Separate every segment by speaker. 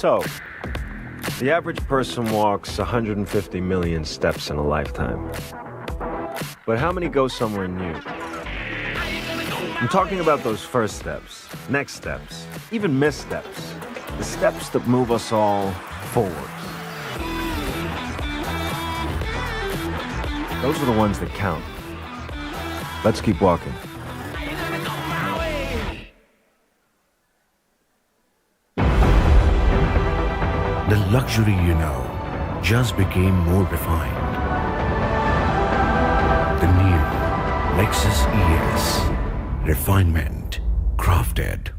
Speaker 1: So, the average person walks 150 million steps in a lifetime. But how many go somewhere new? I'm talking about those first steps, next steps, even missteps. The steps that move us all forward. Those are the ones that count. Let's keep walking.
Speaker 2: The luxury you know just became more refined. The new Lexus ES. Refinement crafted.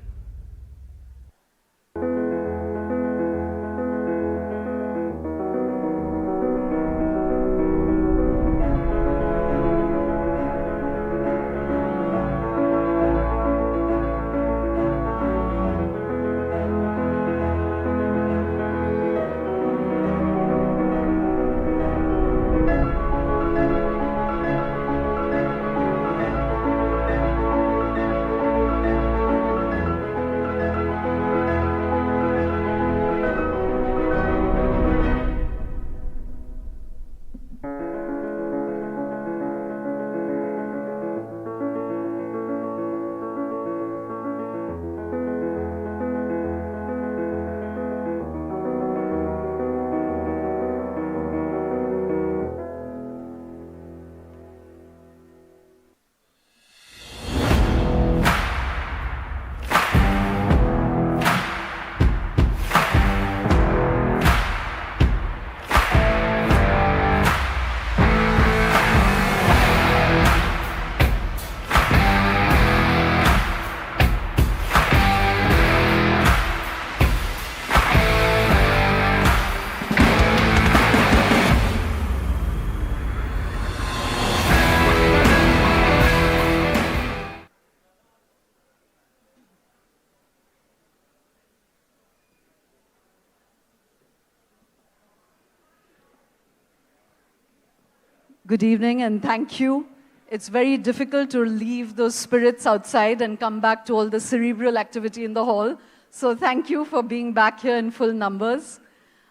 Speaker 3: Good evening and thank you. It's very difficult to leave those spirits outside and come back to all the cerebral activity in the hall. So thank you for being back here in full numbers.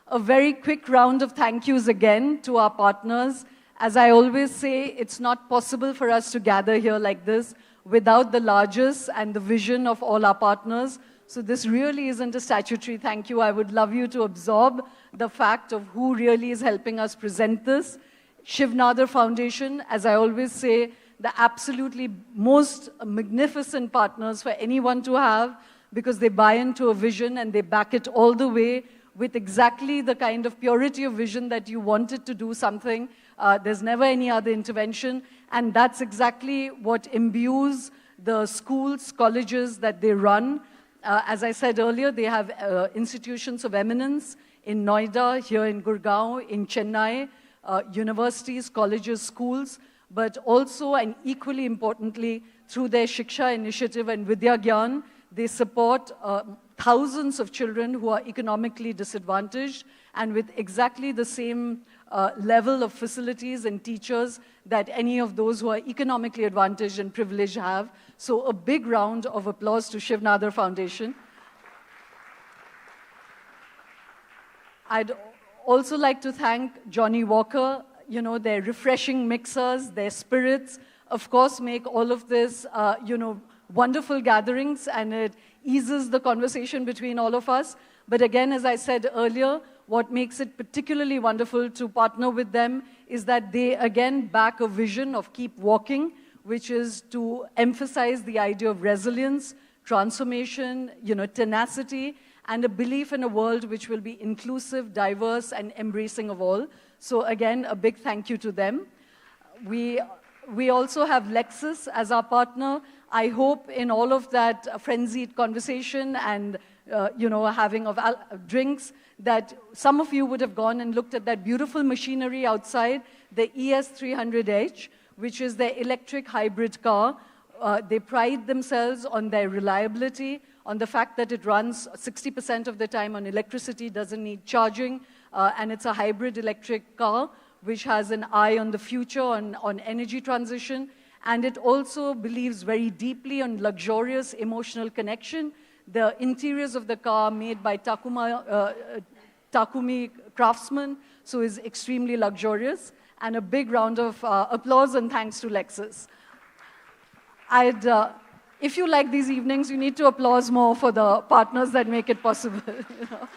Speaker 3: A very quick round of thank yous again to our partners. As I always say, it's not possible for us to gather here like this without the largest and the vision of all our partners. So this really isn't a statutory thank you. I would love you to absorb the fact of who really is helping us present this. Shiv Nadar Foundation, as I always say, the absolutely most magnificent partners for anyone to have because they buy into a vision and they back it all the way with exactly the kind of purity of vision that you wanted to do something. There's never any other intervention, and that's exactly what imbues the schools, colleges that they run. As I said earlier, they have institutions of eminence in Noida, here in Gurgaon, in Chennai, universities, colleges, schools, but also and equally importantly, through their Shiksha initiative and Vidya Gyan, they support thousands of children who are economically disadvantaged and with exactly the same level of facilities and teachers that any of those who are economically advantaged and privileged have. So a big round of applause to Shiv Nadar Foundation. I'd also like to thank Johnny Walker. You know, their refreshing mixers, their spirits, of course, make all of this, wonderful gatherings, and it eases the conversation between all of us. But again, as I said earlier, what makes it particularly wonderful to partner with them is that they, again, back a vision of keep walking, which is to emphasize the idea of resilience, transformation, tenacity, and a belief in a world which will be inclusive, diverse, and embracing of all. So again, a big thank you to them. We also have Lexus as our partner. I hope in all of that frenzied conversation and having of drinks, that some of you would have gone and looked at that beautiful machinery outside, the ES300H, which is their electric hybrid car. They pride themselves on their reliability, on the fact that it runs 60% of the time on electricity, doesn't need charging, and it's a hybrid electric car which has an eye on the future, on energy transition, and it also believes very deeply on luxurious emotional connection. The interiors of the car made by Takumi craftsmen, so is extremely luxurious. And a big round of applause and thanks to Lexus. If you like these evenings, you need to applaud more for the partners that make it possible. You know?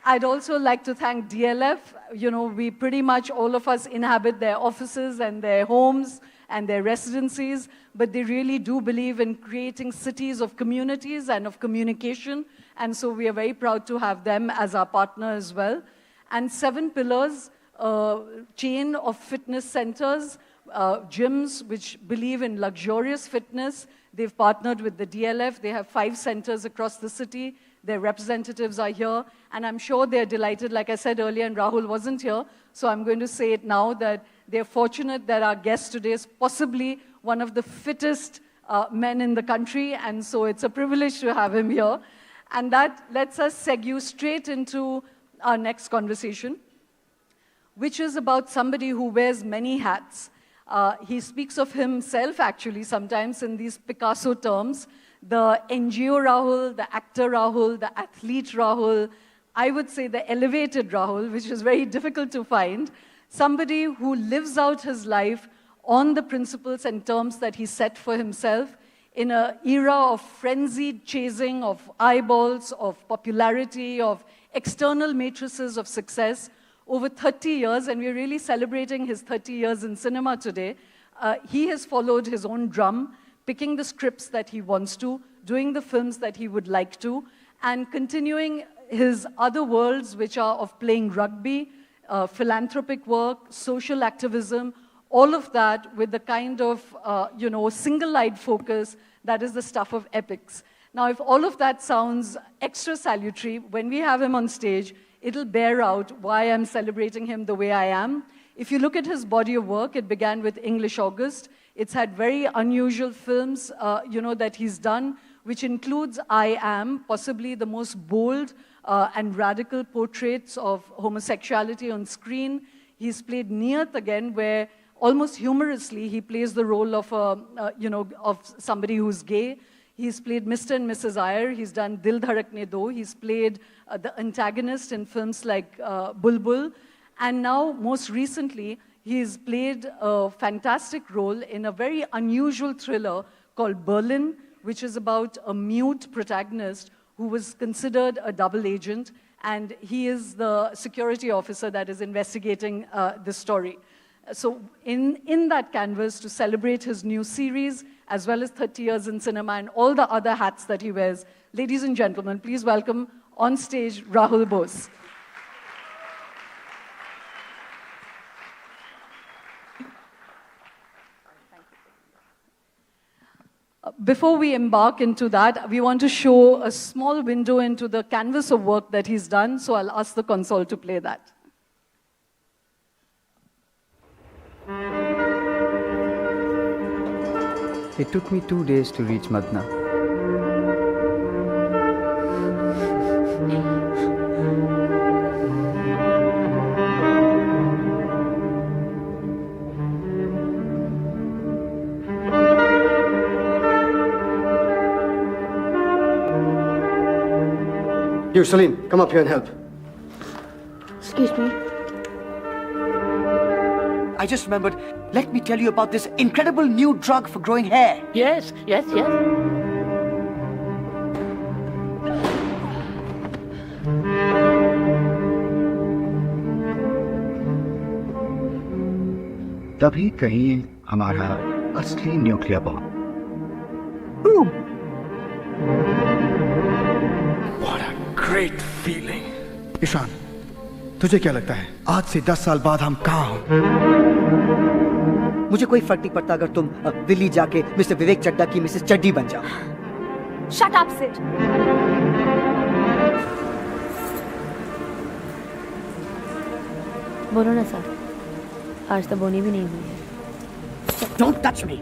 Speaker 3: I'd also like to thank DLF. You know, we pretty much, all of us inhabit their offices and their homes and their residencies, but they really do believe in creating cities of communities and of communication, and so we are very proud to have them as our partner as well. And 7 Pillars, chain of fitness centers, gyms which believe in luxurious fitness. They've partnered with the DLF. They have 5 centers across the city. Their representatives are here, and I'm sure they're delighted. Like I said earlier, and Rahul wasn't here, so I'm going to say it now, that they're fortunate that our guest today is possibly one of the fittest men in the country, and so it's a privilege to have him here. And that lets us segue straight into our next conversation, which is about somebody who wears many hats. He speaks of himself, actually, sometimes in these Picasso terms. The NGO Rahul, the actor Rahul, the athlete Rahul, I would say the elevated Rahul, which is very difficult to find. Somebody who lives out his life on the principles and terms that he set for himself in an era of frenzied chasing of eyeballs, of popularity, of external matrices of success over 30 years, and we're really celebrating his 30 years in cinema today. He has followed his own drum, picking the scripts that he wants to, doing the films that he would like to, and continuing his other worlds, which are of playing rugby, philanthropic work, social activism, all of that with the kind of, single-eyed focus that is the stuff of epics. Now, if all of that sounds extra salutary, when we have him on stage, it'll bear out why I'm celebrating him the way I am. If you look at his body of work, it began with English August. It's had very unusual films, that he's done, which includes I Am, possibly the most bold and radical portraits of homosexuality on screen. He's played Niyat again, where almost humorously he plays the role of of somebody who's gay. He's played Mr. and Mrs. Iyer. He's done Dil Dhadakne Do. He's played the antagonist in films like Bulbul. And now, most recently, he's played a fantastic role in a very unusual thriller called Berlin, which is about a mute protagonist who was considered a double agent, and he is the security officer that is investigating this story. So in that canvas, to celebrate his new series, as well as 30 years in cinema and all the other hats that he wears, ladies and gentlemen, please welcome on stage Rahul Bose. Before we embark into that, we want to show a small window into the canvas of work that he's done, so I'll ask the console to play that.
Speaker 4: It took me 2 days to reach Madna.
Speaker 5: You, Salim, come up here and help.
Speaker 6: Excuse me.
Speaker 7: I just remembered, let me tell you about this incredible new drug for growing hair.
Speaker 6: Yes.
Speaker 2: तभी कहीं हमारा असली nuclear bomb.
Speaker 1: What a great feeling.
Speaker 5: Ishaan, तुझे क्या लगता है आज से 10 साल बाद हम कहाँ हों?
Speaker 7: मुझे कोई फर्क नहीं पड़ता अगर तुम दिल्ली जाके मिस्टर विवेक चड्डा की मिसेस चड्डी बन जाओ।
Speaker 6: Shut up, Sid. बोलो ना सर, आज तो बोनी भी नहीं हुई है।
Speaker 7: Don't touch me.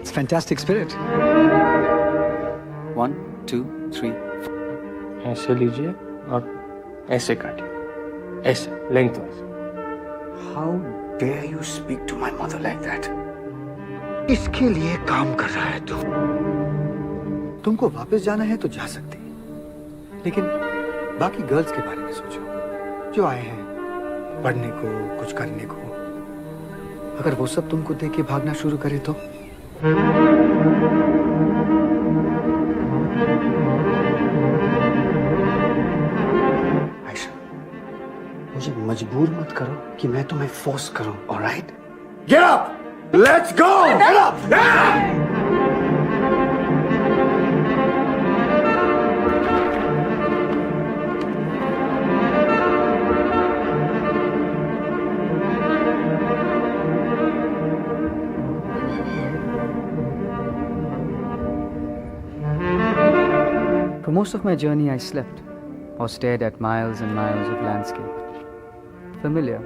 Speaker 4: It's fantastic spirit. 1, 2, 3.
Speaker 8: ऐसे लीजिए और ऐसे काटिए। ऐसे lengthwise.
Speaker 5: How dare you speak to my mother like that? इसके लिए काम कर रहा है तू. तुमको वापस जाना है तो जा सकती, लेकिन बाकी गर्ल्स के बारे में सोचो, जो आए हैं पढ़ने को, कुछ करने को. अगर वो सब तुमको देख के भागना शुरू करे तो? आयशा, मुझे मजबूर मत करो कि मैं तुम्हें फोर्स करूं, alright? Get up! Let's go! Get up!
Speaker 4: For most of my journey, I slept or stared at miles and miles of landscape. Familiar,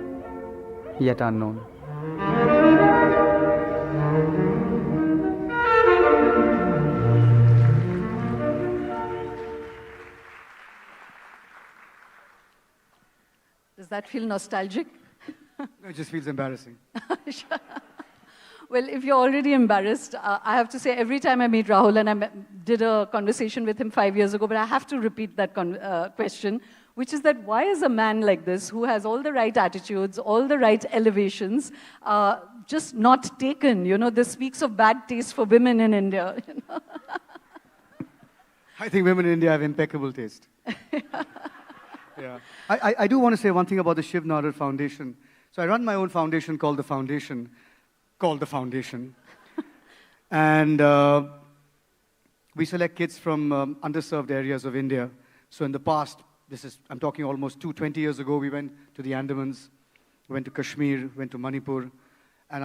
Speaker 4: yet unknown.
Speaker 3: Does that feel nostalgic?
Speaker 5: No, it just feels embarrassing.
Speaker 3: Well, if you're already embarrassed, I have to say every time I meet Rahul, and I did a conversation with him 5 years ago, but I have to repeat that question, which is that why is a man like this, who has all the right attitudes, all the right elevations, just not taken? You know, this speaks of bad taste for women in India. You know?
Speaker 5: I think women in India have impeccable taste. Yeah. I do want to say one thing about the Shiv Nadar Foundation. So I run my own foundation called The Foundation. And we select kids from underserved areas of India. So in the past, I'm talking almost 20 years ago, we went to the Andamans, went to Kashmir, went to Manipur. And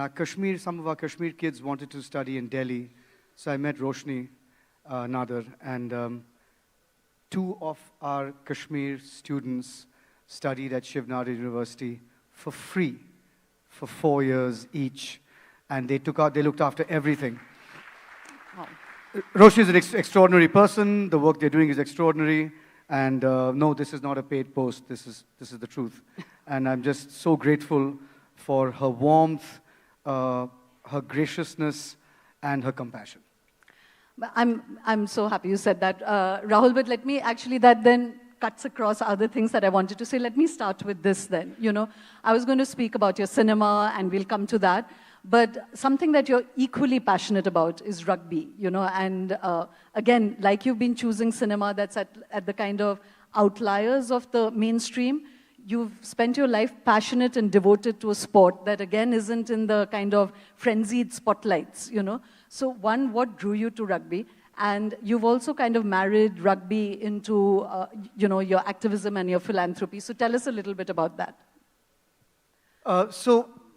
Speaker 5: some of our Kashmir kids wanted to study in Delhi. So I met Roshni Nadar, and 2 of our Kashmir students studied at Shiv Nadar University for free for 4 years each. And they looked after everything. Wow. Roshni is an extraordinary person. The work they're doing is extraordinary. And no, this is not a paid post. This is the truth. And I'm just so grateful for her warmth, her graciousness, and her compassion.
Speaker 3: I'm so happy you said that, Rahul. But let me actually, that then cuts across other things that I wanted to say. Let me start with this then. You know, I was going to speak about your cinema, and we'll come to that. But something that you're equally passionate about is rugby, you know, and again, like you've been choosing cinema that's at the kind of outliers of the mainstream, you've spent your life passionate and devoted to a sport that again isn't in the kind of frenzied spotlights, you know. So one, what drew you to rugby? And you've also kind of married rugby into, you know, your activism and your philanthropy. So tell us a little bit about that.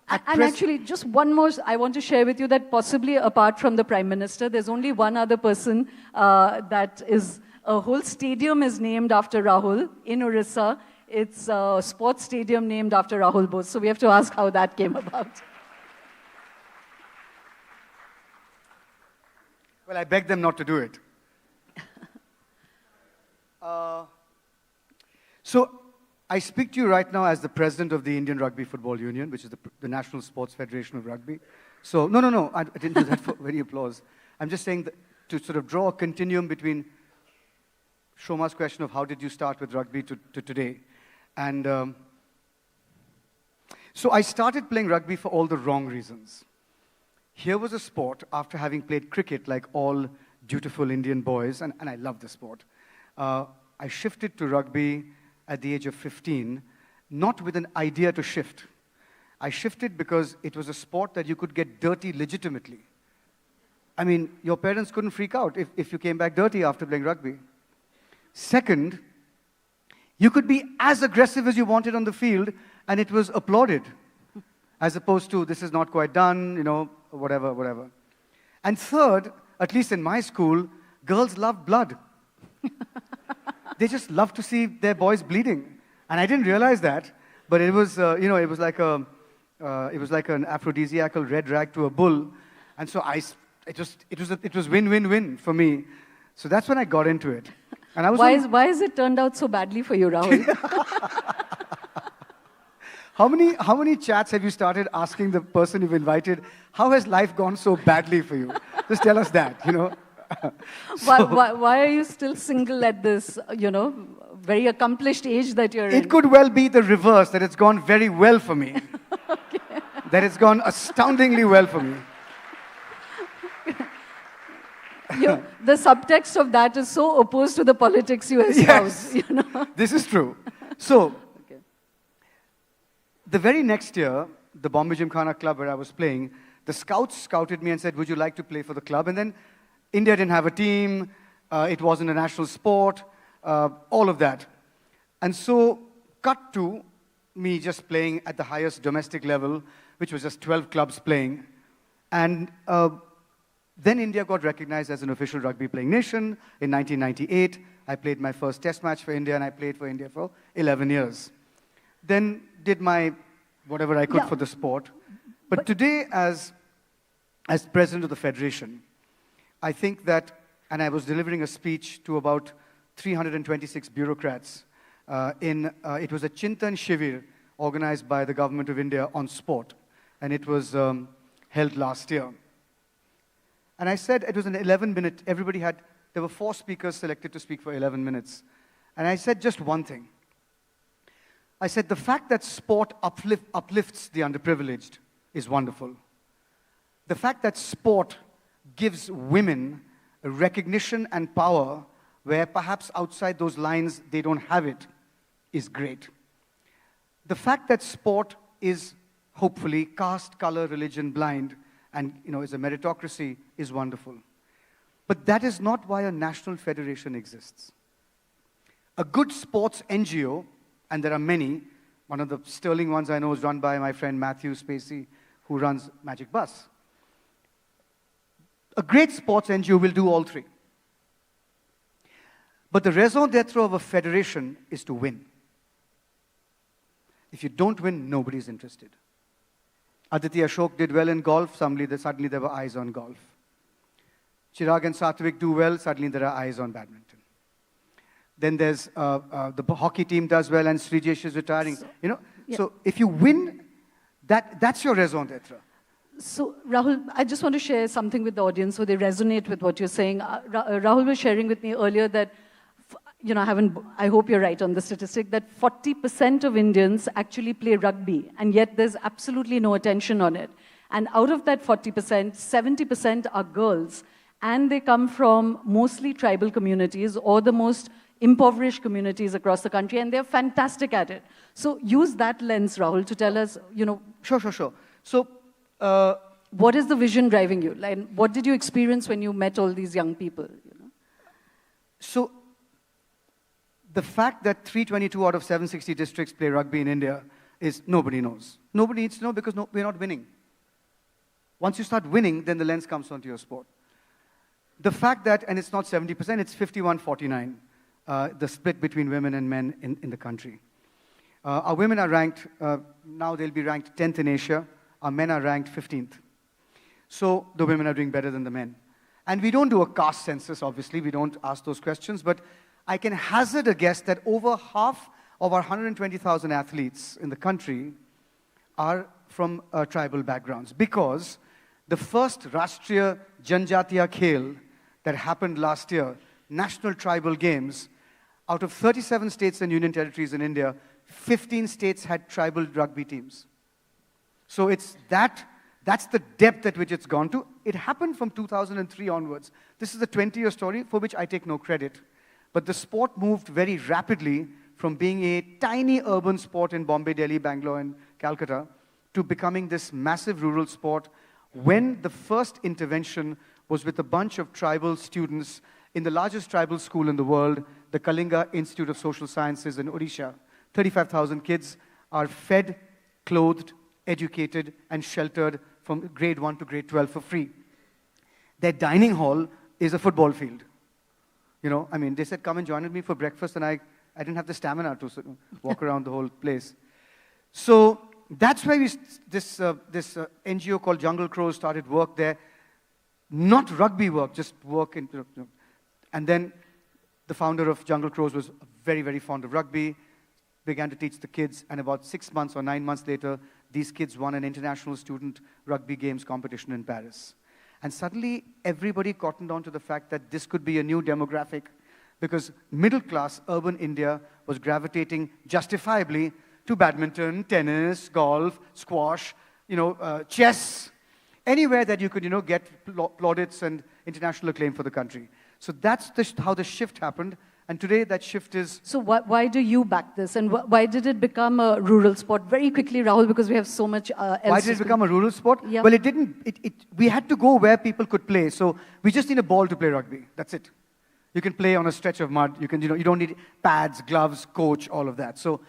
Speaker 3: And actually, just one more, I want to share with you that possibly apart from the Prime Minister, there's only one other person that is, a whole stadium is named after Rahul in Orissa. It's a sports stadium named after Rahul Bose. So we have to ask how that came about.
Speaker 5: Well, I beg them not to do it. So I speak to you right now as the president of the Indian Rugby Football Union, which is the National Sports Federation of Rugby. So, no, I didn't do that for any applause. I'm just saying that to sort of draw a continuum between Shoma's question of how did you start with rugby to today. And so I started playing rugby for all the wrong reasons. Here was a sport, after having played cricket like all dutiful Indian boys, and I love the sport. I shifted to rugby at the age of 15, not with an idea to shift. I shifted because it was a sport that you could get dirty legitimately. I mean, your parents couldn't freak out if you came back dirty after playing rugby. Second, you could be as aggressive as you wanted on the field, and it was applauded, as opposed to, this is not quite done, you know, whatever. And third, at least in my school, girls loved blood. They just loved to see their boys bleeding. And I didn't realize that, but it was, you know, it was like an aphrodisiacal red rag to a bull. And so it was win-win-win for me. So that's when I got into it. And I was
Speaker 3: why has it turned out so badly for you, Rahul?
Speaker 5: How many chats have you started asking the person you've invited, how has life gone so badly for you? Just tell us that, you know.
Speaker 3: Why are you still single at this, very accomplished age that you're in?
Speaker 5: It could well be the reverse, that it's gone very well for me. Okay. That it's gone astoundingly well for me.
Speaker 3: The subtext of that is so opposed to the politics you espouse.
Speaker 5: Yes. This is true. So, the very next year, the Bombay Gymkhana Club where I was playing, the scouts scouted me and said, would you like to play for the club? And then India didn't have a team, it wasn't a national sport, all of that. And so, cut to me just playing at the highest domestic level, which was just 12 clubs playing. And then India got recognized as an official rugby playing nation. In 1998, I played my first test match for India, and I played for India for 11 years. Then did my whatever I could for the sport. But today, as president of the federation, I think that, and I was delivering a speech to about 326 bureaucrats it was a Chintan Shivir organized by the government of India on sport. And it was held last year. And I said it was an 11-minute, there were 4 speakers selected to speak for 11 minutes. And I said just one thing. I said the fact that sport uplifts the underprivileged is wonderful. The fact that sport gives women a recognition and power where perhaps outside those lines they don't have it is great. The fact that sport is hopefully caste, color, religion blind and is a meritocracy is wonderful. But that is not why a national federation exists. A good sports NGO, and there are many, one of the sterling ones I know is run by my friend Matthew Spacey, who runs Magic Bus. A great sports NGO will do all 3. But the raison d'etre of a federation is to win. If you don't win, nobody's interested. Aditi Ashok did well in golf, suddenly there were eyes on golf. Chirag and Satvik do well, suddenly there are eyes on badminton. Then there's the hockey team does well and Srijesh is retiring. So if you win, that's your raison d'etre.
Speaker 3: So, Rahul, I just want to share something with the audience so they resonate with what you're saying. Rahul was sharing with me earlier that, I hope you're right on the statistic, that 40% of Indians actually play rugby, and yet there's absolutely no attention on it. And out of that 40%, 70% are girls, and they come from mostly tribal communities or the most impoverished communities across the country, and they're fantastic at it. So use that lens, Rahul, to tell us,
Speaker 5: Sure. So,
Speaker 3: what is the vision driving you? Like, what did you experience when you met all these young people?
Speaker 5: So, the fact that 322 out of 760 districts play rugby in India is nobody knows. Nobody needs to know because we're not winning. Once you start winning, then the lens comes onto your sport. The fact that, and it's not 70%, it's 51-49, the split between women and men in the country. Our women are ranked, now they'll be ranked 10th in Asia. Our men are ranked 15th. So the women are doing better than the men. And we don't do a caste census, obviously. We don't ask those questions. But I can hazard a guess that over half of our 120,000 athletes in the country are from tribal backgrounds. Because the first Rashtriya Janjatiya Khel that happened last year, National Tribal Games, out of 37 states and union territories in India, 15 states had tribal rugby teams. So it's that's the depth at which it's gone to. It happened from 2003 onwards. This is a 20-year story for which I take no credit. But the sport moved very rapidly from being a tiny urban sport in Bombay, Delhi, Bangalore, and Calcutta to becoming this massive rural sport when the first intervention was with a bunch of tribal students in the largest tribal school in the world, the Kalinga Institute of Social Sciences in Odisha. 35,000 kids are fed, clothed, educated, and sheltered from grade 1 to grade 12 for free. Their dining hall is a football field. They said, come and join with me for breakfast, and I didn't have the stamina to walk around the whole place. So that's why this NGO called Jungle Crows started work there. Not rugby work, just work. And then the founder of Jungle Crows was very, very fond of rugby, began to teach the kids, and about 6 months or 9 months later, these kids won an international student rugby games competition in Paris. And suddenly, everybody cottoned on to the fact that this could be a new demographic, because middle-class urban India was gravitating justifiably to badminton, tennis, golf, squash, chess, anywhere that you could, get plaudits and international acclaim for the country. So that's how the shift happened. And today, that shift is...
Speaker 3: So why do you back this? And why did it become a rural sport? Very quickly, Rahul, because we have so much else.
Speaker 5: Why did it become a rural sport?
Speaker 3: Yeah.
Speaker 5: Well, it didn't. We had to go where people could play. So we just need a ball to play rugby. That's it. You can play on a stretch of mud. You can, you don't need pads, gloves, coach, all of that. So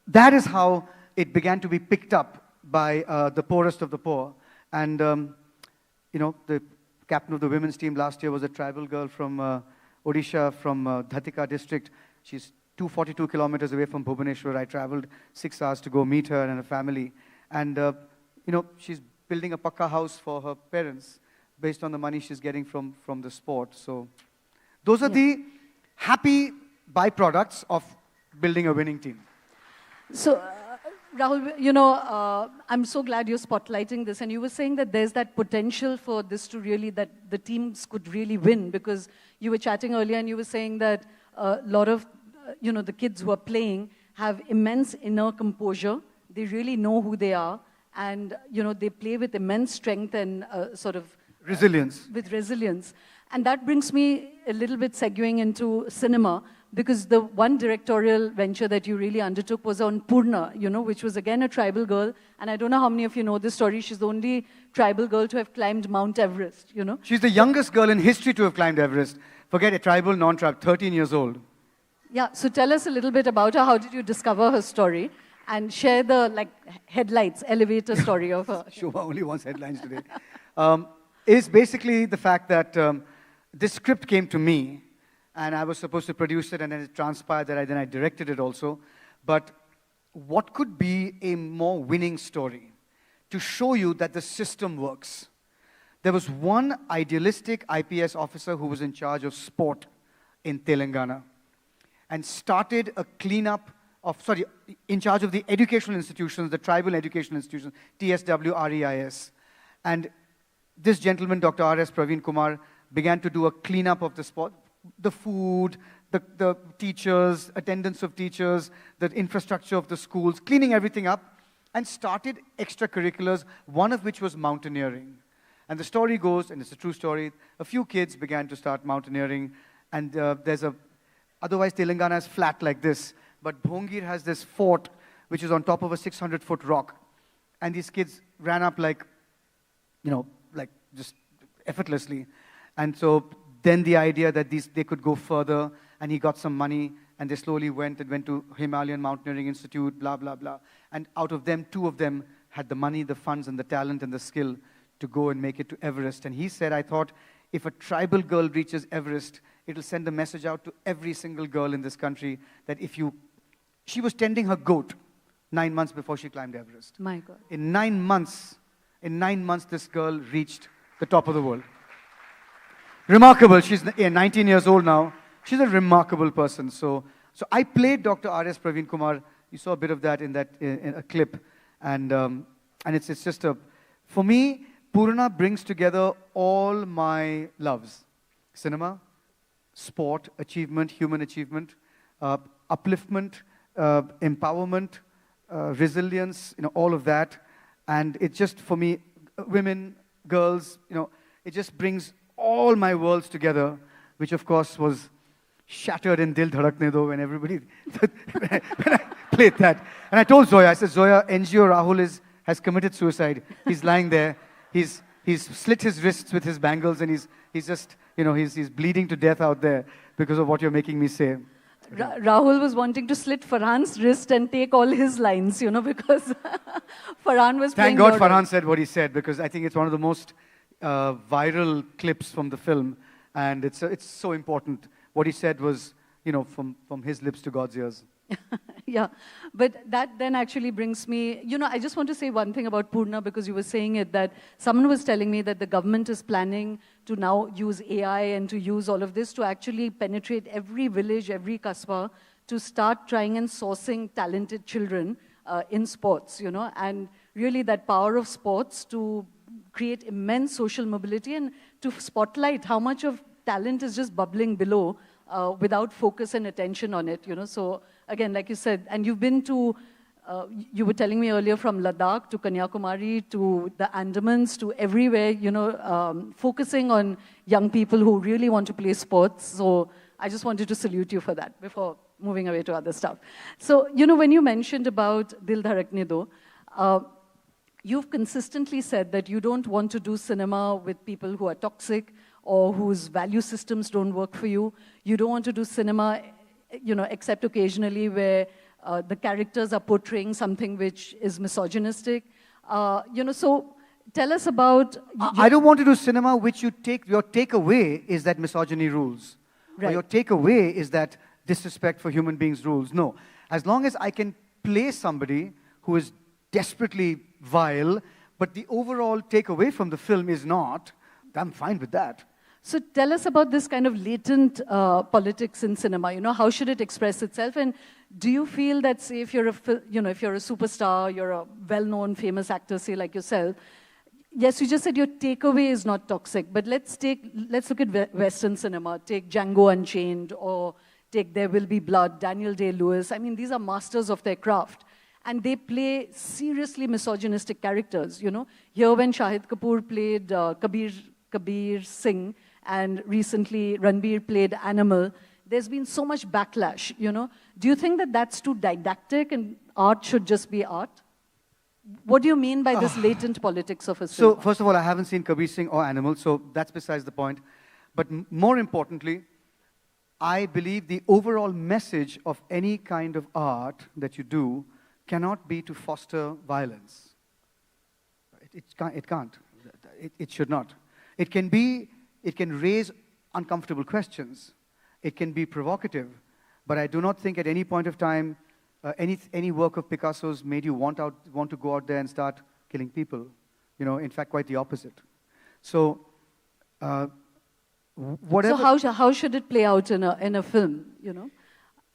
Speaker 5: that is how it began to be picked up by the poorest of the poor. And, the captain of the women's team last year was a tribal girl from... Odisha, from Dhatika district. She's 242 kilometers away from Bhubaneswar. I traveled 6 hours to go meet her and her family. And, she's building a pakka house for her parents based on the money she's getting from the sport. So those are the happy byproducts of building a winning team.
Speaker 3: So, Rahul, I'm so glad you're spotlighting this. And you were saying that there's that potential for this to really, that the teams could really win, because you were chatting earlier and you were saying that a lot of, the kids who are playing have immense inner composure. They really know who they are. And, they play with immense strength and sort of...
Speaker 5: resilience.
Speaker 3: With resilience. And that brings me a little bit segueing into cinema, because the one directorial venture that you really undertook was on Purna, which was again a tribal girl. And I don't know how many of you know this story. She's the only tribal girl to have climbed Mount Everest,
Speaker 5: She's the youngest girl in history to have climbed Everest. Forget it, tribal, non-tribal, 13 years old.
Speaker 3: Yeah, so tell us a little bit about her. How did you discover her story? And share the headlights, elevator story of her.
Speaker 5: Shobha only wants headlines today. Is basically the fact that this script came to me, and I was supposed to produce it, and then it transpired that I directed it also. But what could be a more winning story to show you that the system works? There was one idealistic IPS officer who was in charge of sport in Telangana and started a cleanup in charge of the educational institutions, the tribal educational institutions, TSW, REIS. And this gentleman, Dr. R.S. Praveen Kumar, began to do a cleanup of the sport. The food, the teachers, attendance of teachers, the infrastructure of the schools, cleaning everything up, and started extracurriculars, one of which was mountaineering. And the story goes, and it's a true story, a few kids began to start mountaineering, and otherwise Telangana is flat like this, but Bhongir has this fort, which is on top of a 600-foot rock, and these kids ran up just effortlessly. And so then the idea that they could go further, and he got some money, and they slowly went to Himalayan Mountaineering Institute, blah, blah, blah. And out of them, 2 of them had the money, the funds, and the talent, and the skill to go and make it to Everest. And he said, I thought, if a tribal girl reaches Everest, it'll send a message out to every single girl in this country that she was tending her goat 9 months before she climbed Everest.
Speaker 3: My God.
Speaker 5: In 9 months, this girl reached the top of the world. Remarkable. She's 19 years old now. She's a remarkable person. So I played Dr. R.S. Praveen Kumar. You saw a bit of that in a clip. And it's just for me, Purna brings together all my loves. Cinema, sport, achievement, human achievement, upliftment, empowerment, resilience, all of that. And it just, for me, women, girls, it just brings all my worlds together, which of course was shattered in Dil Dhadakne Do when everybody, when I played that. And I told Zoya, I said, Zoya, NGO Rahul has committed suicide. He's lying there. He's slit his wrists with his bangles, and he's just, he's bleeding to death out there because of what you're making me say.
Speaker 3: Rahul was wanting to slit Farhan's wrist and take all his lines, because Farhan was playing.
Speaker 5: Thank God Farhan said what he said, because I think it's one of the most viral clips from the film, and it's so important. What he said was, from his lips to God's ears.
Speaker 3: Yeah, but that then actually brings me, I just want to say one thing about Purna, because you were saying it, that someone was telling me that the government is planning to now use AI and to use all of this to actually penetrate every village, every kasbah, to start trying and sourcing talented children in sports, and really that power of sports to create immense social mobility and to spotlight how much of talent is just bubbling below without focus and attention on it, So again, like you said, and you've been to, you were telling me earlier, from Ladakh to Kanyakumari to the Andamans to everywhere, focusing on young people who really want to play sports. So I just wanted to salute you for that before moving away to other stuff. So, when you mentioned about Dil Dharakne Do, you've consistently said that you don't want to do cinema with people who are toxic or whose value systems don't work for you. You don't want to do cinema, except occasionally where the characters are portraying something which is misogynistic. So tell us about...
Speaker 5: I don't want to do cinema which your takeaway is that misogyny rules.
Speaker 3: Right.
Speaker 5: Or your takeaway is that disrespect for human beings rules. No. As long as I can play somebody who is desperately vile, but the overall takeaway from the film is not, I'm fine with that.
Speaker 3: So tell us about this kind of latent politics in cinema. How should it express itself? And do you feel that, say, if you're a superstar, you're a well-known, famous actor, say like yourself, yes, you just said your takeaway is not toxic, but let's look at Western cinema. Take Django Unchained, or take There Will Be Blood, Daniel Day-Lewis. I mean, these are masters of their craft. And they play seriously misogynistic characters, Here when Shahid Kapoor played Kabir Singh, and recently Ranbir played Animal, there's been so much backlash, Do you think that that's too didactic and art should just be art? What do you mean by this latent politics of a cinema?
Speaker 5: So, first of all, I haven't seen Kabir Singh or Animal, so that's besides the point. But more importantly, I believe the overall message of any kind of art that you do cannot be to foster violence. It can't. It should not. It can raise uncomfortable questions. It can be provocative. But I do not think at any point of time any work of Picasso's made you want to go out there and start killing people. In fact, quite the opposite. So, whatever.
Speaker 3: So how should it play out in a film?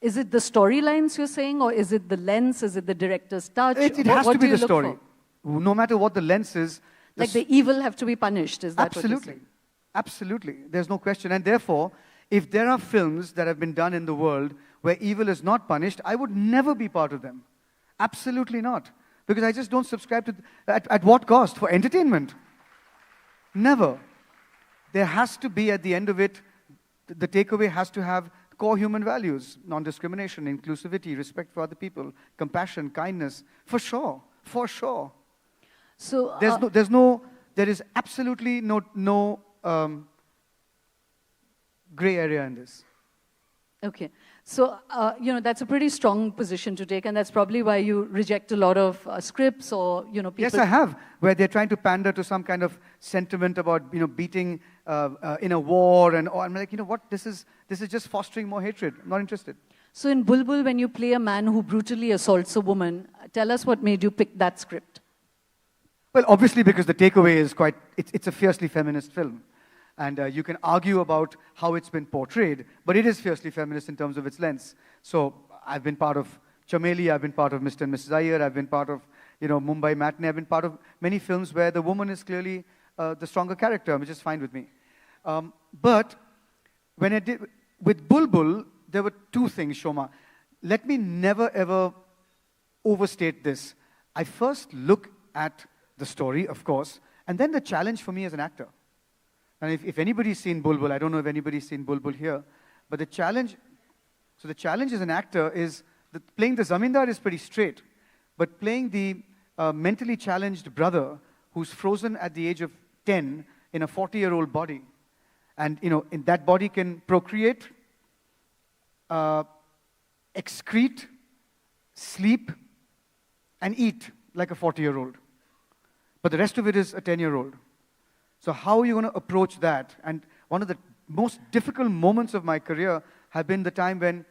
Speaker 3: Is it the storylines you're saying, or is it the lens? Is it the director's touch?
Speaker 5: It has to be the story.
Speaker 3: For?
Speaker 5: No matter what the lens is.
Speaker 3: Like the evil have to be punished. Is that
Speaker 5: absolutely.
Speaker 3: What you're saying?
Speaker 5: Absolutely. There's no question. And therefore, if there are films that have been done in the world where evil is not punished, I would never be part of them. Absolutely not. Because I just don't subscribe to... At what cost? For entertainment? Never. There has to be, at the end of it, the takeaway has to have core human values: non-discrimination, inclusivity, respect for other people, compassion, kindness. For sure. For sure.
Speaker 3: So
Speaker 5: there is absolutely no gray area in this.
Speaker 3: Okay. So, that's a pretty strong position to take, and that's probably why you reject a lot of scripts or, people...
Speaker 5: Yes, I have, where they're trying to pander to some kind of sentiment about, beating in a war, and I'm like, what, this is just fostering more hatred. I'm not interested.
Speaker 3: So in Bulbul, when you play a man who brutally assaults a woman, tell us what made you pick that script.
Speaker 5: Well, obviously because the takeaway is it's a fiercely feminist film. And you can argue about how it's been portrayed, but it is fiercely feminist in terms of its lens. So I've been part of Chameli, I've been part of Mr. and Mrs. Iyer, I've been part of, Mumbai Matinee, I've been part of many films where the woman is clearly the stronger character, which is fine with me. But when I did, with Bulbul, there were two things, Shoma. Let me never ever overstate this. I first look at the story, of course, and then the challenge for me as an actor. And if anybody's seen Bulbul, I don't know if anybody's seen Bulbul here, but the challenge as an actor is that playing the Zamindar is pretty straight, but playing the mentally challenged brother who's frozen at the age of 10 in a 40-year-old body, and in that body can procreate, excrete, sleep, and eat like a 40-year-old. But the rest of it is a 10-year-old. So how are you going to approach that? And one of the most difficult moments of my career have been the time when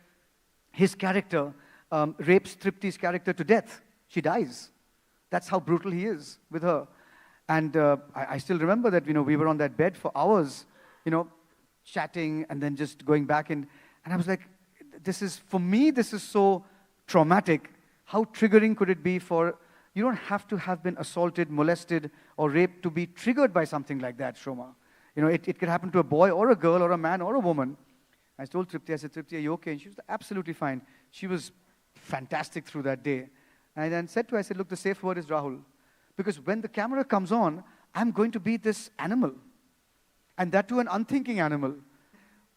Speaker 5: his character rapes Tripti's character to death. She dies. That's how brutal he is with her. And I still remember that, we were on that bed for hours, chatting and then just going back. And I was like, for me, this is so traumatic. How triggering could it be for, you don't have to have been assaulted, molested, or raped to be triggered by something like that, Shoma. It could happen to a boy or a girl or a man or a woman. I told Tripti, I said, Tripti, are you okay? And she was absolutely fine. She was fantastic through that day. And I then said to her, I said, look, the safe word is Rahul. Because when the camera comes on, I'm going to be this animal. And that too an unthinking animal,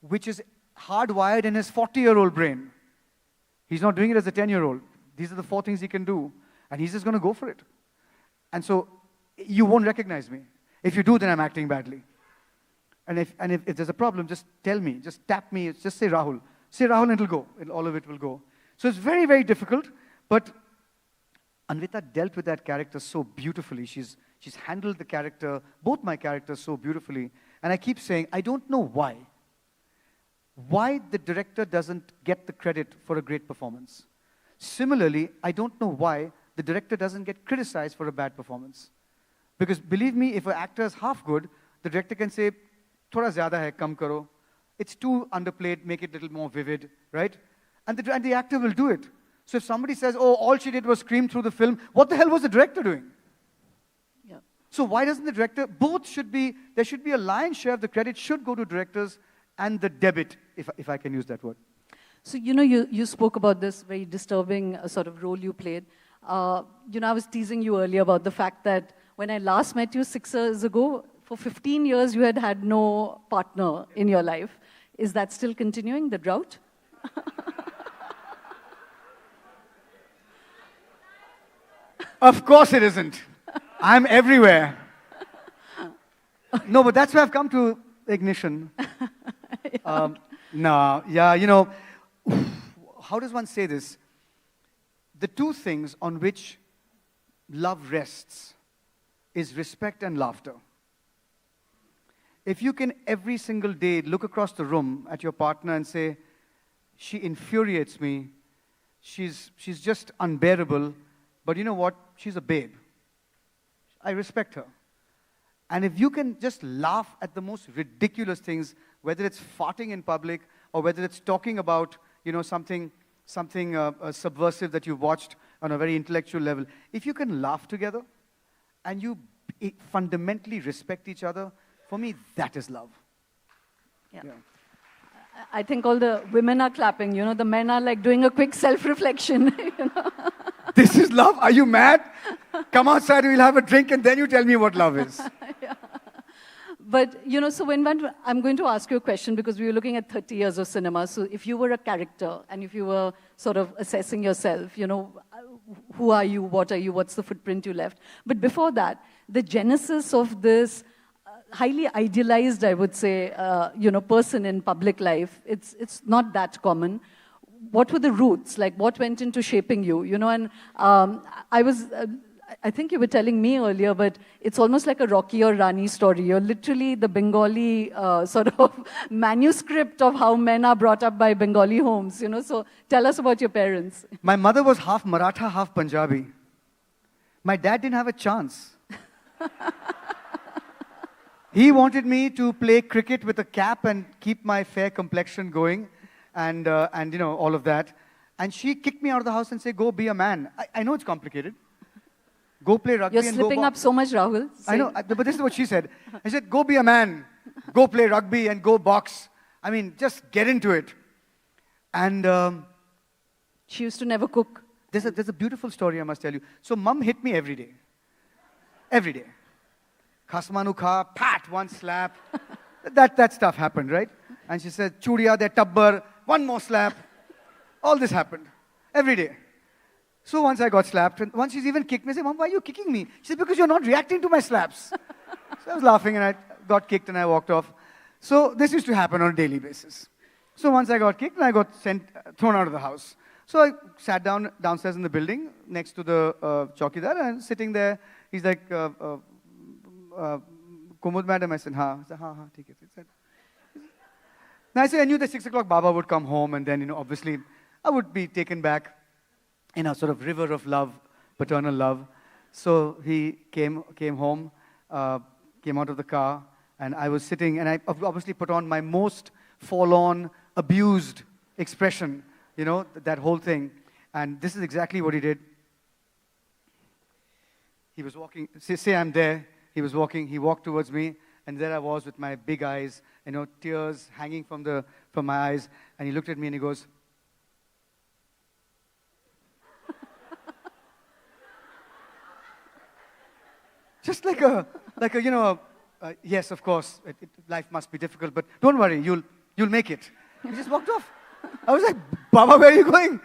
Speaker 5: which is hardwired in his 40-year-old brain. He's not doing it as a 10-year-old. These are the 4 things he can do. And he's just going to go for it. And so you won't recognize me. If you do, then I'm acting badly. And if there's a problem, just tell me. Just tap me. Just say Rahul. Say Rahul and it'll go. All of it will go. So it's very, very difficult. But Anvita dealt with that character so beautifully. She's handled the character, both my characters, so beautifully. And I keep saying, I don't know why. Why the director doesn't get the credit for a great performance. Similarly, I don't know why the director doesn't get criticized for a bad performance. Because believe me, if an actor is half good, the director can say, thoda zyada hai, kam karo. It's too underplayed, make it a little more vivid, right? And the actor will do it. So if somebody says, oh, all she did was scream through the film, what the hell was the director doing?
Speaker 3: Yeah.
Speaker 5: So why doesn't the director, there should be a lion's share of the credit should go to directors and the debit, if I can use that word.
Speaker 3: So, you spoke about this very disturbing sort of role you played. I was teasing you earlier about the fact that when I last met you 6 years ago, for 15 years you had no partner in your life. Is that still continuing, the drought?
Speaker 5: Of course it isn't. I'm everywhere. No, but that's where I've come to ignition. How does one say this? The 2 things on which love rests is respect and laughter. If you can every single day look across the room at your partner and say, she infuriates me, she's just unbearable, but you know what? She's a babe. I respect her. And if you can just laugh at the most ridiculous things, whether it's farting in public or whether it's talking about, something subversive that you've watched on a very intellectual level, if you can laugh together and you fundamentally respect each other, for me, that is love.
Speaker 3: Yeah. I think all the women are clapping, the men are like doing a quick self-reflection.
Speaker 5: This is love? Are you mad? Come outside, we'll have a drink and then you tell me what love is.
Speaker 3: Yeah. But, so I'm going to ask you a question because we were looking at 30 years of cinema. So if you were a character and if you were sort of assessing yourself, who are you, what are you, what's the footprint you left? But before that, the genesis of this highly idealized, I would say, person in public life, it's not that common. What were the roots? Like, what went into shaping you? And I think you were telling me earlier, but it's almost like a Rocky or Rani story. You're literally the Bengali sort of manuscript of how men are brought up by Bengali homes, So tell us about your parents.
Speaker 5: My mother was half Maratha, half Punjabi. My dad didn't have a chance. He wanted me to play cricket with a cap and keep my fair complexion going and all of that. And she kicked me out of the house and said, go be a man. I know it's complicated. Go play rugby
Speaker 3: You're
Speaker 5: and go
Speaker 3: slipping up so much, Rahul.
Speaker 5: I know, but this is what she said. I said, go be a man. Go play rugby and go box. I mean, just get into it. And
Speaker 3: she used to never cook.
Speaker 5: There's a beautiful story I must tell you. So mum hit me every day. Every day. Khasmanu kha, pat, one slap. that stuff happened, right? And she said, Chudiya, de tabbar, one more slap. All this happened. Every day. So once I got slapped, and once she's even kicked me, I said, Mom, why are you kicking me? She said, because you're not reacting to my slaps. So I was laughing and I got kicked and I walked off. So this used to happen on a daily basis. So once I got kicked and I got thrown out of the house. So I sat downstairs in the building next to the chowkidar and sitting there. He's like, Kumud madam, I said, ha. I said, ha, take it. Now I said, I knew that 6 o'clock Baba would come home and then, obviously I would be taken back in a sort of river of love, paternal love. So he came home, came out of the car, and I was sitting, and I obviously put on my most forlorn, abused expression you know, that whole thing. And this is exactly what he did. He was walking, say I'm there, he was walking, he walked towards me, and there I was with my big eyes, you know, tears hanging from my eyes, and he looked at me and he goes, just like a, you know, yes, of course, life must be difficult, but don't worry, you'll make it. He just walked off. I was like, Baba, where are you going?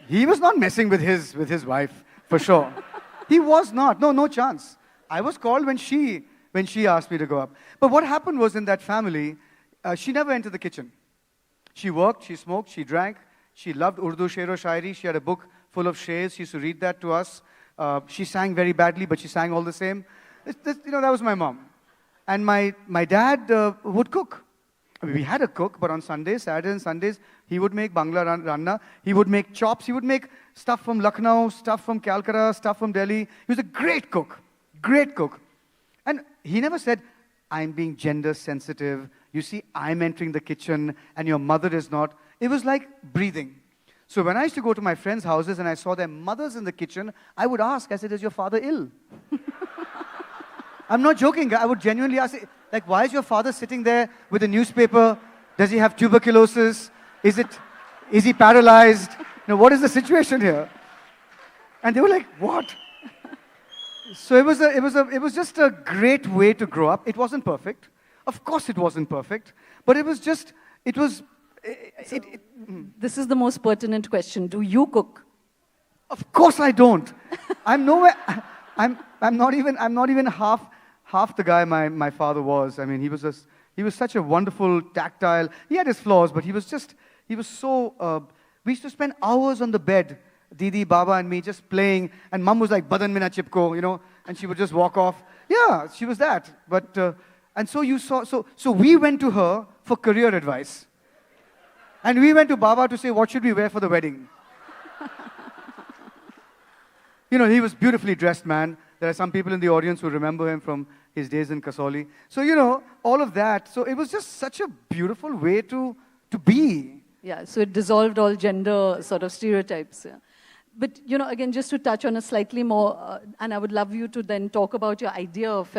Speaker 5: He was not messing with his wife, for sure. He was not. No chance. I was called when she asked me to go up. But what happened was in that family, she never entered the kitchen. She worked, she smoked, she drank. She loved Urdu, Sher o Shairi. She had a book full of shares. She used to read that to us. She sang very badly, but she sang all the same. You know, that was my mom. And my dad would cook. I mean, we had a cook, but on Sundays, Saturdays and Sundays, he would make Bangla Ranna. He would make chops. He would make stuff from Lucknow, stuff from Calcutta, stuff from Delhi. He was a great cook. Great cook. And he never said, I'm being gender sensitive. You see, I'm entering the kitchen and your mother is not. It was like breathing. So when I used to go to my friends' houses and I saw their mothers in the kitchen, I would ask, I said, is your father ill? I'm not joking. I would genuinely ask, like, why is your father sitting there with a newspaper? Does he have tuberculosis? Is he paralyzed? You know, what is the situation here? And they were like, what? So it was just a great way to grow up. It wasn't perfect. Of course it wasn't perfect. But it was just,
Speaker 3: This is the most pertinent question. Do you cook?
Speaker 5: Of course I don't. I'm nowhere, I'm not even half the guy my father was. I mean, he was such a wonderful, tactile, he had his flaws, but he was so, we used to spend hours on the bed, Didi, Baba and me just playing, and Mum was like, Badan mina chipko, you know, and she would just walk off. Yeah, she was that. But, and so so we went to her for career advice. And we went to Baba to say, what should we wear for the wedding? You know, he was beautifully dressed man. There are some people in the audience who remember him from his days in Kasauli. So, you know, all of that. So it was just such a beautiful way to be.
Speaker 3: Yeah, so it dissolved all gender sort of stereotypes. Yeah. But, you know, again, just to touch on a slightly more, and I would love you to then talk about your idea of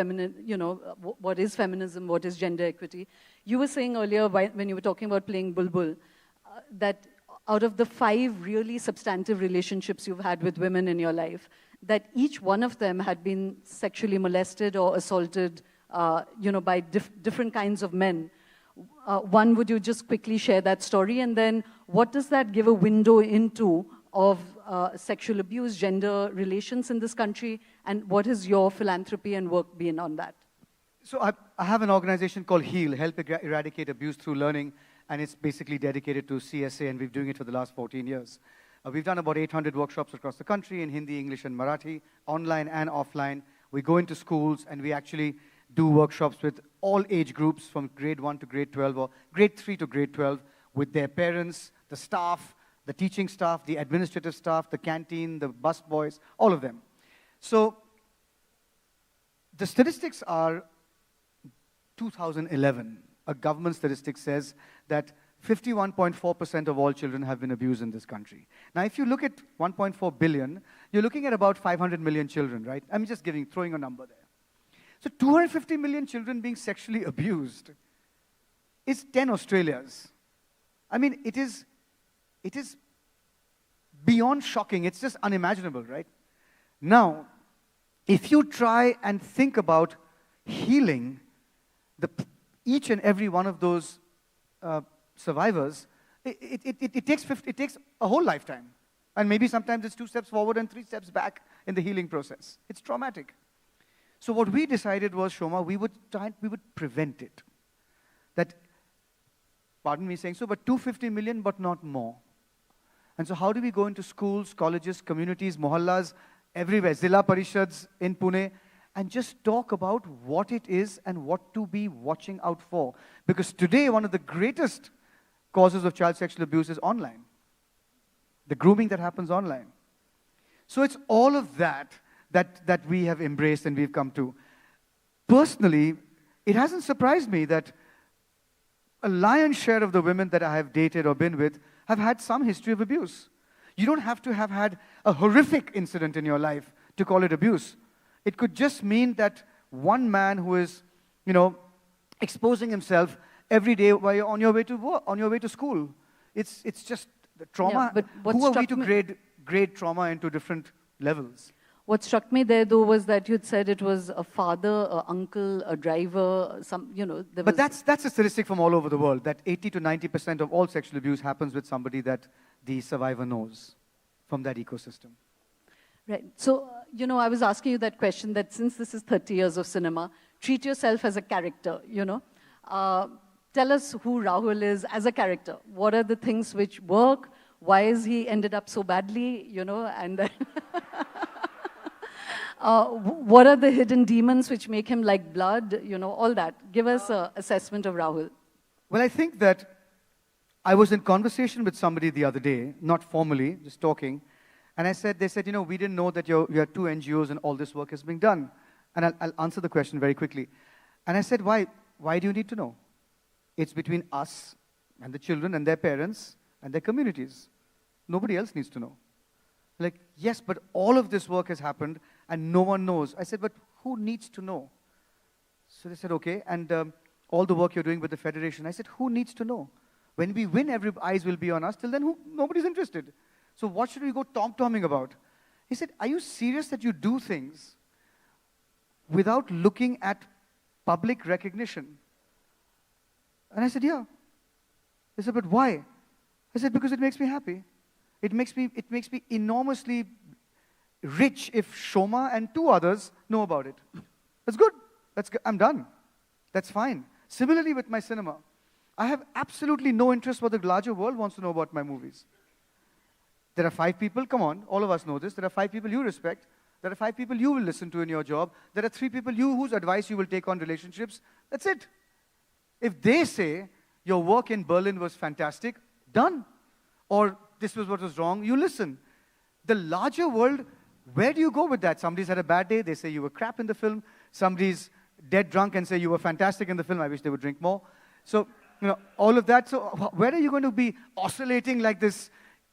Speaker 3: what is feminism, what is gender equity. You were saying earlier when you were talking about playing Bulbul, that out of the 5 really substantive relationships you've had with women in your life, that each one of them had been sexually molested or assaulted, by different kinds of men. One, would you just quickly share that story? And then what does that give a window into of sexual abuse, gender relations in this country? And what has your philanthropy and work been on that?
Speaker 5: So I have an organization called HEAL, Help Eradicate Abuse Through Learning, and it's basically dedicated to CSA, and we've been doing it for the last 14 years. We've done about 800 workshops across the country in Hindi, English, and Marathi, online and offline. We go into schools, and we actually do workshops with all age groups from grade 1 to grade 12, or grade 3 to grade 12, with their parents, the staff, the teaching staff, the administrative staff, the canteen, the bus boys, all of them. So the statistics are 2011. A government statistic says that 51.4% of all children have been abused in this country. Now, if you look at 1.4 billion, you're looking at about 500 million children, right? I'm just throwing a number there. So 250 million children being sexually abused is 10 Australias. I mean, it is beyond shocking. It's just unimaginable, right? Now, if you try and think about healing each and every one of those survivors, it takes a whole lifetime. And maybe sometimes it's 2 steps forward and 3 steps back in the healing process. It's traumatic. So what we decided was, Shoma, we would prevent it. That, pardon me saying so, but 250 million, but not more. And so how do we go into schools, colleges, communities, mohallas, everywhere, Zilla Parishads in Pune, and just talk about what it is and what to be watching out for? Because today, one of the greatest causes of child sexual abuse is online. The grooming that happens online. So it's all of that we have embraced and we've come to. Personally, it hasn't surprised me that a lion's share of the women that I have dated or been with have had some history of abuse. You don't have to have had a horrific incident in your life to call it abuse. It could just mean that one man who is, exposing himself every day while you're on your way to work, on your way to school. It's just the trauma.
Speaker 3: Yeah, but
Speaker 5: who are we to grade trauma into different levels?
Speaker 3: What struck me there, though, was that you'd said it was a father, an uncle, a driver,
Speaker 5: But that's a statistic from all over the world, that 80 to 90% of all sexual abuse happens with somebody that the survivor knows from that ecosystem.
Speaker 3: Right. So, I was asking you that question, that since this is 30 years of cinema, treat yourself as a character, Tell us who Rahul is as a character. What are the things which work? Why is he ended up so badly, and then what are the hidden demons which make him like blood, all that. Give us an assessment of Rahul.
Speaker 5: Well, I think that I was in conversation with somebody the other day, not formally, just talking, and they said, we didn't know that you are two NGOs and all this work is being done. And I'll answer the question very quickly. And I said, why? Why do you need to know? It's between us and the children and their parents and their communities. Nobody else needs to know. Like, yes, but all of this work has happened and no one knows. I said, but who needs to know? So they said, okay, and all the work you're doing with the Federation. I said, who needs to know? When we win, every eyes will be on us. Till then, nobody's interested. So what should we go tom-tomming about? He said, are you serious that you do things without looking at public recognition? And I said, yeah. They said, but why? I said, because it makes me happy. It makes me enormously rich if Shoma and two others know about it. That's good. I'm done. That's fine. Similarly with my cinema. I have absolutely no interest what the larger world wants to know about my movies. There are 5 people, come on, all of us know this. There are 5 people you respect. There are 5 people you will listen to in your job. There are 3 people whose advice you will take on relationships. That's it. If they say your work in Berlin was fantastic, done. Or this was what was wrong, you listen. The larger world, where do you go with that? Somebody's had a bad day, they say you were crap in the film. Somebody's dead drunk and say you were fantastic in the film, I wish they would drink more. So, all of that. So where are you going to be oscillating like this,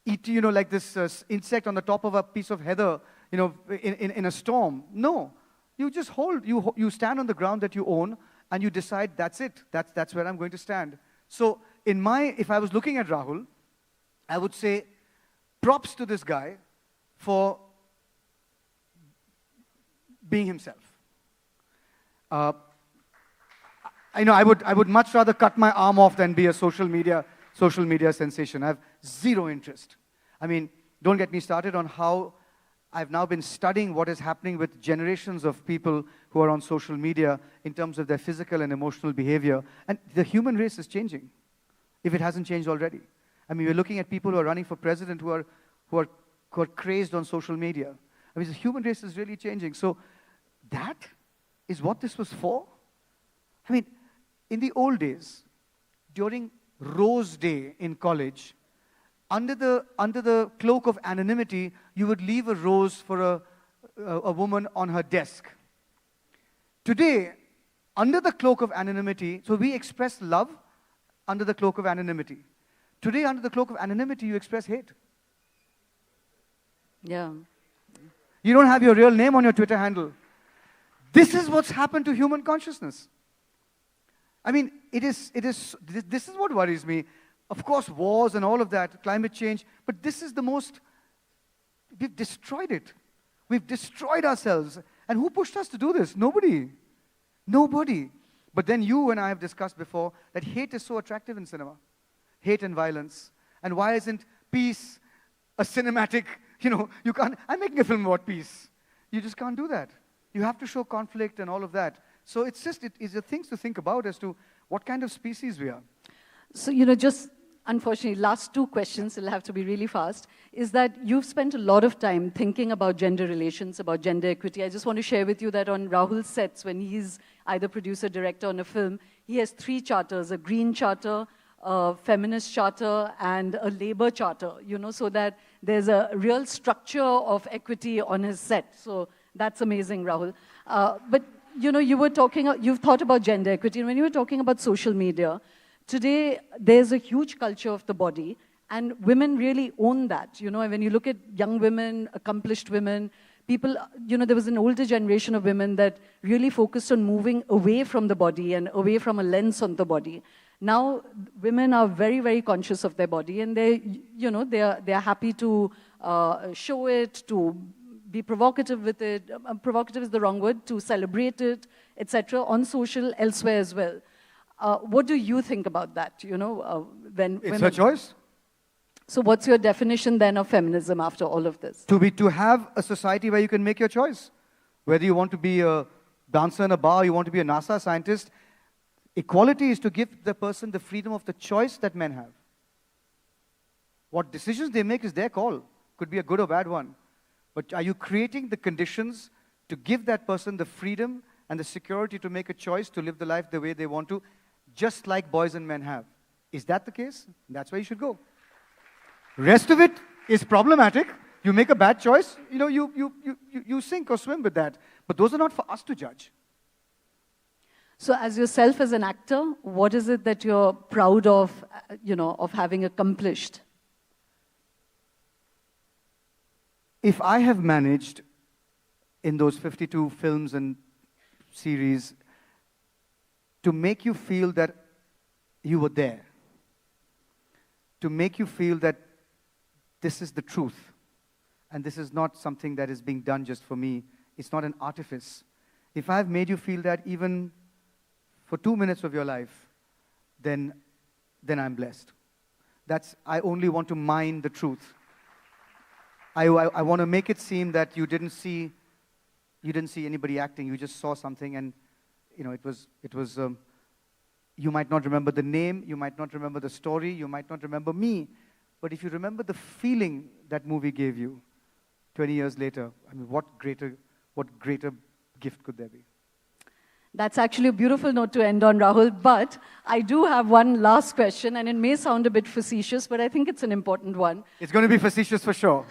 Speaker 5: like this insect on the top of a piece of heather, in a storm? No. You just hold, you stand on the ground that you own and you decide that's it. That's where I'm going to stand. So if I was looking at Rahul, I would say props to this guy for being himself. I would much rather cut my arm off than be a social media sensation. I have zero interest. I mean, don't get me started on how I've now been studying what is happening with generations of people who are on social media in terms of their physical and emotional behavior. And the human race is changing, if it hasn't changed already. I mean, we're looking at people who are running for president who are crazed on social media. I mean, the human race is really changing. So that is what this was for? I mean, in the old days, during Rose Day in college, under the cloak of anonymity, you would leave a rose for a woman on her desk. Today, under the cloak of anonymity, so we express love under the cloak of anonymity. Today, under the cloak of anonymity, you express hate.
Speaker 3: Yeah.
Speaker 5: You don't have your real name on your Twitter handle. This is what's happened to human consciousness. I mean, this is what worries me. Of course, wars and all of that, climate change, but this is we've destroyed it. We've destroyed ourselves. And who pushed us to do this? Nobody. Nobody. But then you and I have discussed before that hate is so attractive in cinema. Hate and violence. And why isn't peace a cinematic, you can't, I'm making a film about peace. You just can't do that. You have to show conflict and all of that. So it's the things to think about as to what kind of species we are.
Speaker 3: So, just unfortunately, last 2 questions, it'll have to be really fast, is that you've spent a lot of time thinking about gender relations, about gender equity. I just want to share with you that on Rahul's sets, when he's either producer, director on a film, he has 3 charters, a green charter, a feminist charter, and a labor charter, so that there's a real structure of equity on his set. So that's amazing, Rahul. But, you've thought about gender equity, and when you were talking about social media, today, there's a huge culture of the body, And women really own that. You know, when you look at young women, accomplished women, people, you know, there was an older generation of women that really focused on moving away from the body and away from a lens on the body. Now, women are very, very conscious of their body, and they, you know, they're happy to show it, to be provocative with it. Provocative is the wrong word, to celebrate it, etc. on social, elsewhere as well. What do you think about that? You know, when
Speaker 5: It's her choice.
Speaker 3: So what's your definition then of feminism after all of this?
Speaker 5: To have a society where you can make your choice. Whether you want to be a dancer in a bar, you want to be a NASA scientist, equality is to give the person the freedom of the choice that men have. What decisions they make is their call. Could be a good or bad one. But are you creating the conditions to give that person the freedom and the security to make a choice to live the life the way they want to, just like boys and men have? Is that the case? That's where you should go. Rest of it is problematic. You make a bad choice, you know, you sink or swim with that. But those are not for us to judge.
Speaker 3: So as yourself as an actor, what is it that you're proud of, you know, of having accomplished?
Speaker 5: If I have managed in those 52 films and series to make you feel that you were there, to make you feel that this is the truth, and this is not something that is being done just for me, it's not an artifice. If I've made you feel that even for 2 minutes of your life, then I'm blessed. I only want to mine the truth. I want to make it seem that you didn't see anybody acting, you just saw something, and you know, it was you might not remember the name, you might not remember the story, you might not remember me, but if you remember the feeling that movie gave you 20 years later, I mean, what greater gift could there be?
Speaker 3: That's actually a beautiful note to end on, Rahul, but I do have one last question, and it may sound a bit facetious, but I think it's an important one.
Speaker 5: It's going to be facetious for sure.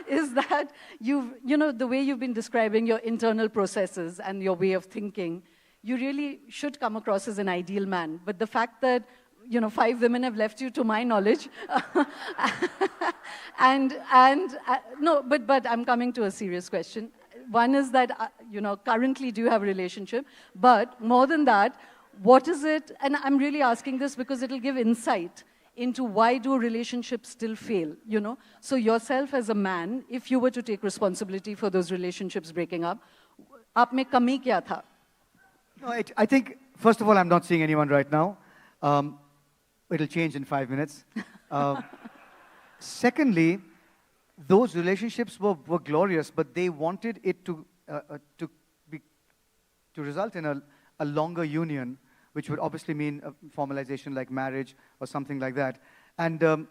Speaker 3: Is that you know, the way you've been describing your internal processes and your way of thinking, you really should come across as an ideal man. But the fact that, you know, 5 women have left you, to my knowledge, no, but I'm coming to a serious question. One is that, you know, currently do you have a relationship? But more than that, what is it, and I'm really asking this because it'll give insight into why do relationships still fail, you know? So yourself as a man, if you were to take responsibility for those relationships breaking up, aap mein kami kya tha?
Speaker 5: No, I think, first of all, I'm not seeing anyone right now. It'll change in 5 minutes. Secondly, those relationships were glorious, but they wanted it to result in a longer union, which would obviously mean a formalization like marriage or something like that. And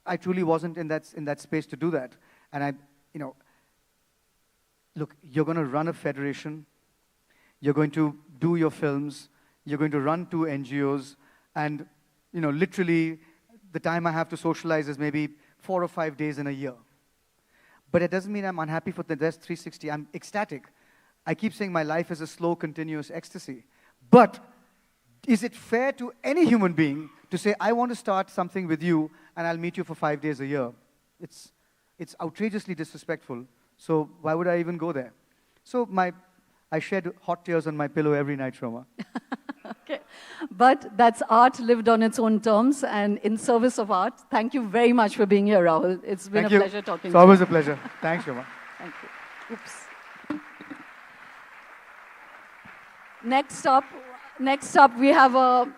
Speaker 5: I truly wasn't in that space to do that. And you know, look, you're going to run a federation, you're going to do your films, you're going to run 2 NGOs, and you know, literally, the time I have to socialize is maybe 4 or 5 days in a year. But it doesn't mean I'm unhappy for the rest 360. I'm ecstatic. I keep saying my life is a slow, continuous ecstasy. But is it fair to any human being to say, I want to start something with you, and I'll meet you for 5 days a year? It's outrageously disrespectful. So why would I even go there? So I shed hot tears on my pillow every night, Shoma.
Speaker 3: Okay. But that's art lived on its own terms and in service of art. Thank you very much for being here, Rahul. It's been a pleasure talking to you.
Speaker 5: It's always a pleasure. Thanks, Shoma.
Speaker 3: Thank you. Oops. Next up, we have a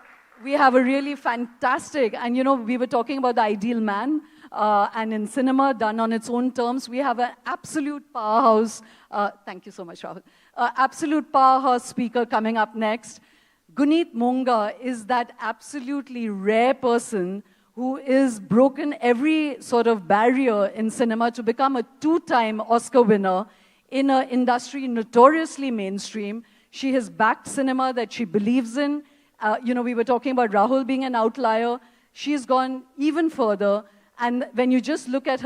Speaker 3: really fantastic, and you know, we were talking about the ideal man, and in cinema, done on its own terms, we have an absolute powerhouse. Thank you so much, Rahul. Absolute powerhouse speaker coming up next. Guneet Monga is that absolutely rare person who is broken every sort of barrier in cinema to become a 2-time Oscar winner in an industry notoriously mainstream. She has backed cinema that she believes in. You know, we were talking about Rahul being an outlier. She's gone even further. And when you just look at her